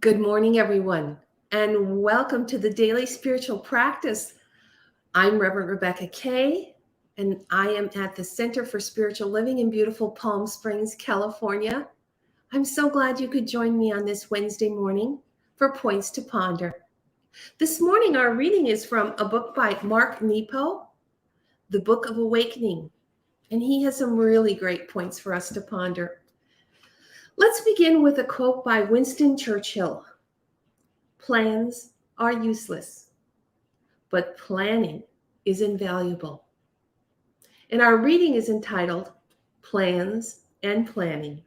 Good morning, everyone, and welcome to the Daily Spiritual Practice. I'm Reverend Rebecca Kay, and I am at the Center for Spiritual Living in beautiful Palm Springs, California. I'm so glad you could join me on this Wednesday morning for Points to Ponder. This morning, our reading is from a book by Mark Nepo, The Book of Awakening, and he has some really great points for us to ponder. Let's begin with a quote by Winston Churchill. Plans are useless, but planning is invaluable. And our reading is entitled Plans and Planning.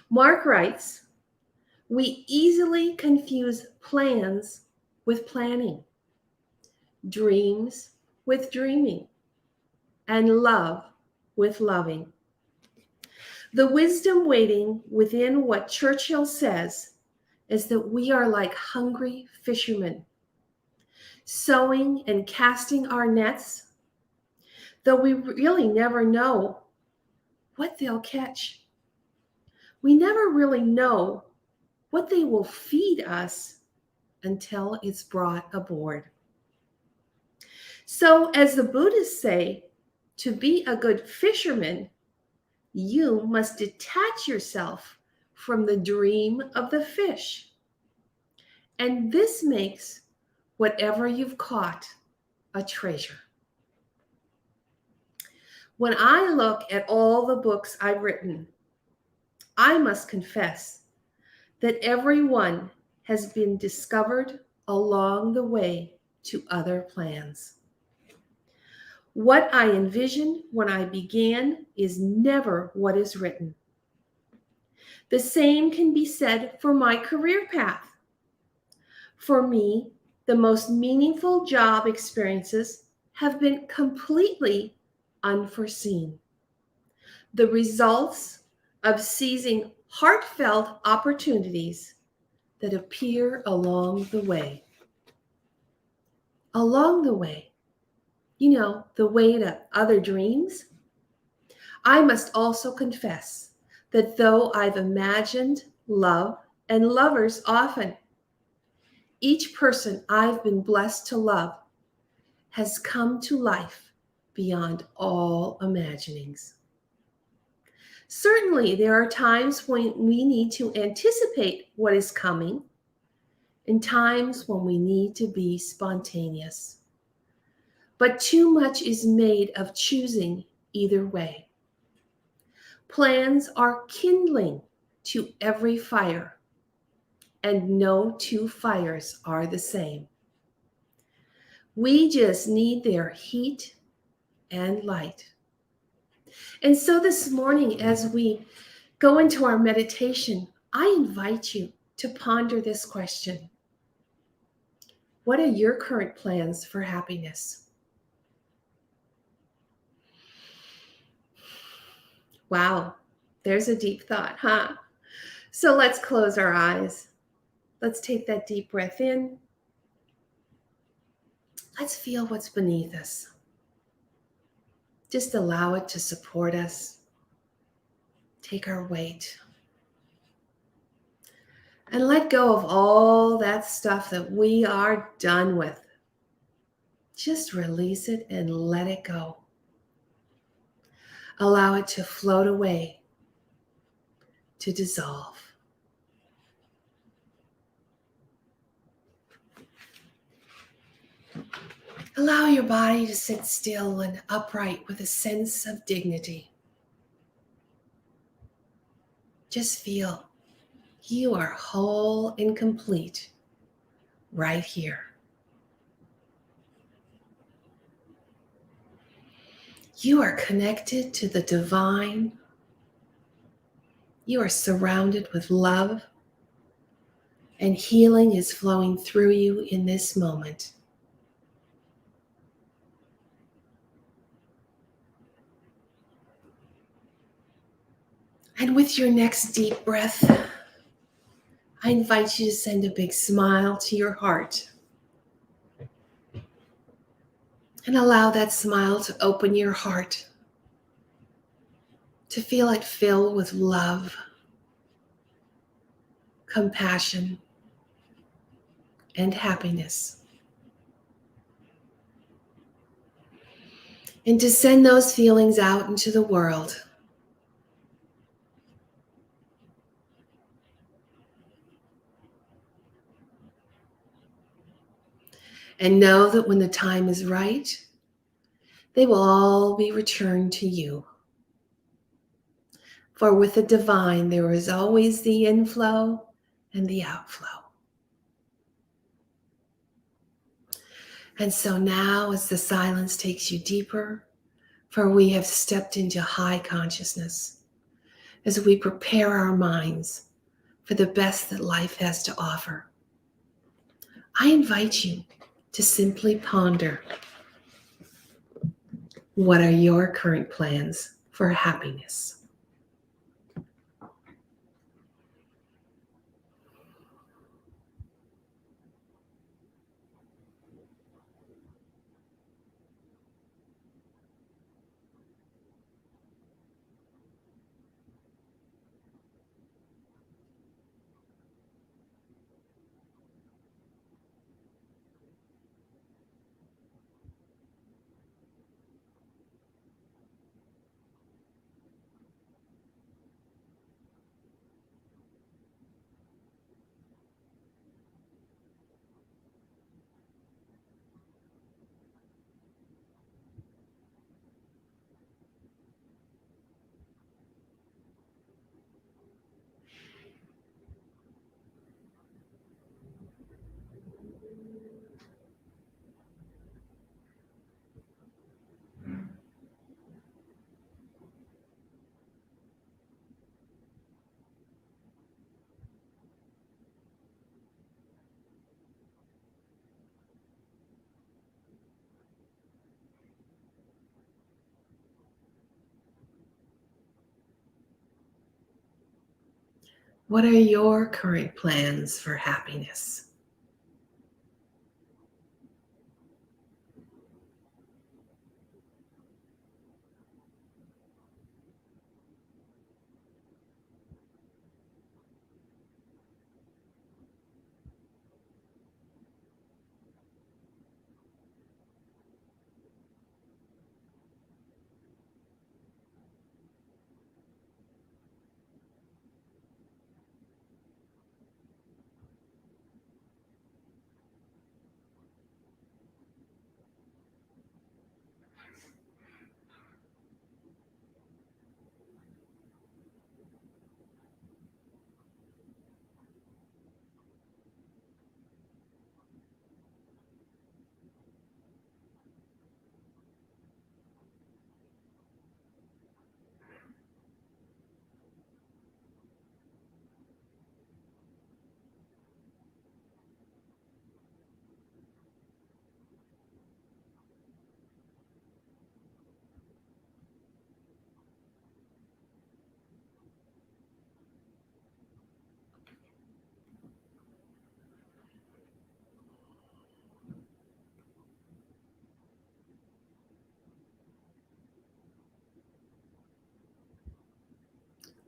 Mark writes, "We easily confuse plans with planning, dreams with dreaming, and love with loving. The wisdom waiting within what Churchill says is that we are like hungry fishermen, sowing and casting our nets, though we really never know what they'll catch. We never really know what they will feed us until it's brought aboard." So, as the Buddhists say, to be a good fisherman, you must detach yourself from the dream of the fish. And this makes whatever you've caught a treasure. When I look at all the books I've written, I must confess that every one has been discovered along the way to other plans. What I envisioned when I began is never what is written. The same can be said for my career path. For me, the most meaningful job experiences have been completely unforeseen. The results of seizing heartfelt opportunities that appear along the way. Along the way, the way to other dreams. I must also confess that though I've imagined love and lovers often, each person I've been blessed to love has come to life beyond all imaginings. Certainly, there are times when we need to anticipate what is coming, and times when we need to be spontaneous. But too much is made of choosing either way. Plans are kindling to every fire, and no two fires are the same. We just need their heat and light. And so this morning, as we go into our meditation, I invite you to ponder this question. What are your current plans for happiness? Wow, there's a deep thought, huh? So let's close our eyes. Let's take that deep breath in. Let's feel what's beneath us. Just allow it to support us. Take our weight. And let go of all that stuff that we are done with. Just release it and let it go. Allow it to float away, to dissolve. Allow your body to sit still and upright with a sense of dignity. Just feel you are whole and complete right here. You are connected to the divine. You are surrounded with love, and healing is flowing through you in this moment. And with your next deep breath, I invite you to send a big smile to your heart. And allow that smile to open your heart, to feel it fill with love, compassion, and happiness. And to send those feelings out into the world. And know that when the time is right, they will all be returned to you. For with the divine, there is always the inflow and the outflow. And so now, as the silence takes you deeper, for we have stepped into high consciousness, as we prepare our minds for the best that life has to offer, I invite you to simply ponder, what are your current plans for happiness? What are your current plans for happiness?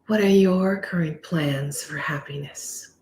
What are your current plans for happiness?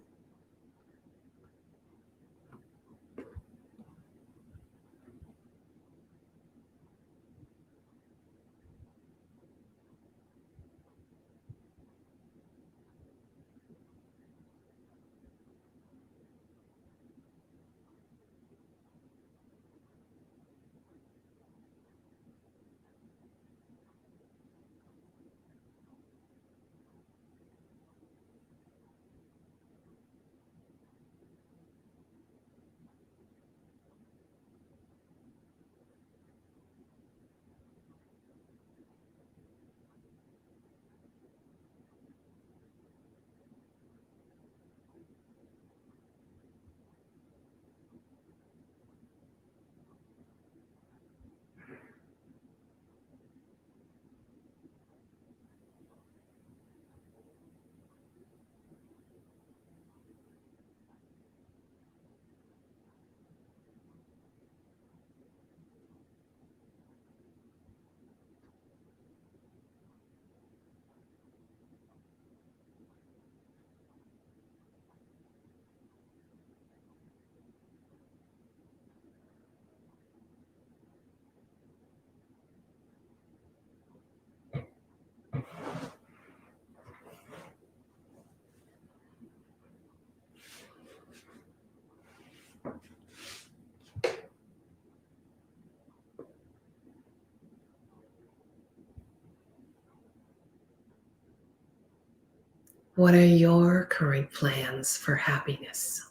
What are your current plans for happiness?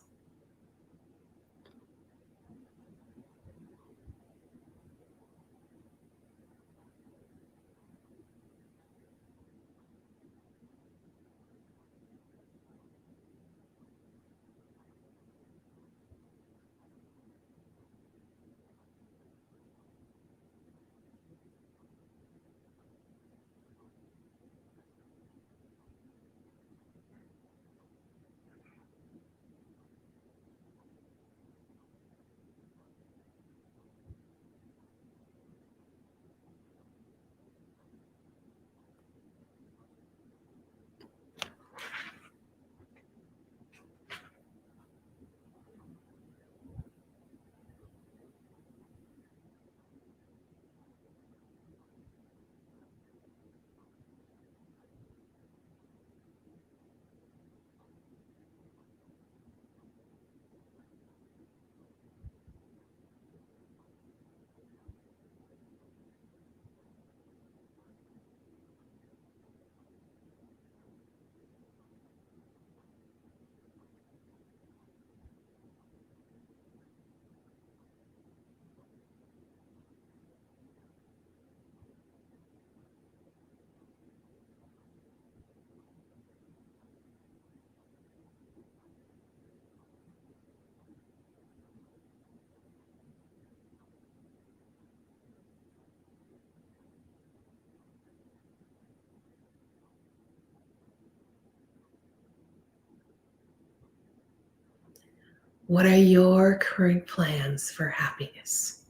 What are your current plans for happiness?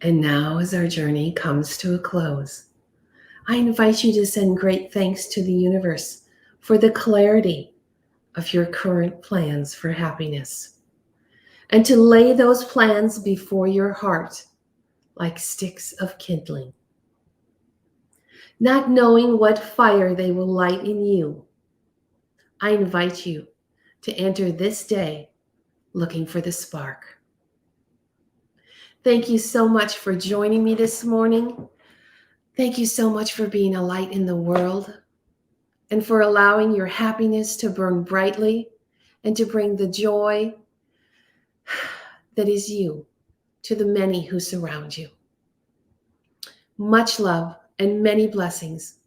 And now, as our journey comes to a close, I invite you to send great thanks to the universe for the clarity of your current plans for happiness, and to lay those plans before your heart like sticks of kindling. Not knowing what fire they will light in you, I invite you to enter this day looking for the spark. Thank you so much for joining me this morning. Thank you so much for being a light in the world and for allowing your happiness to burn brightly and to bring the joy that is you to the many who surround you. Much love and many blessings.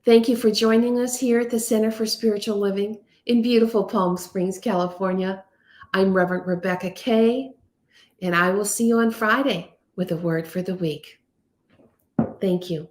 Thank you for joining us here at the Center for Spiritual Living in beautiful Palm Springs, California. I'm Reverend Rebecca Kay, and I will see you on Friday with a word for the week. Thank you.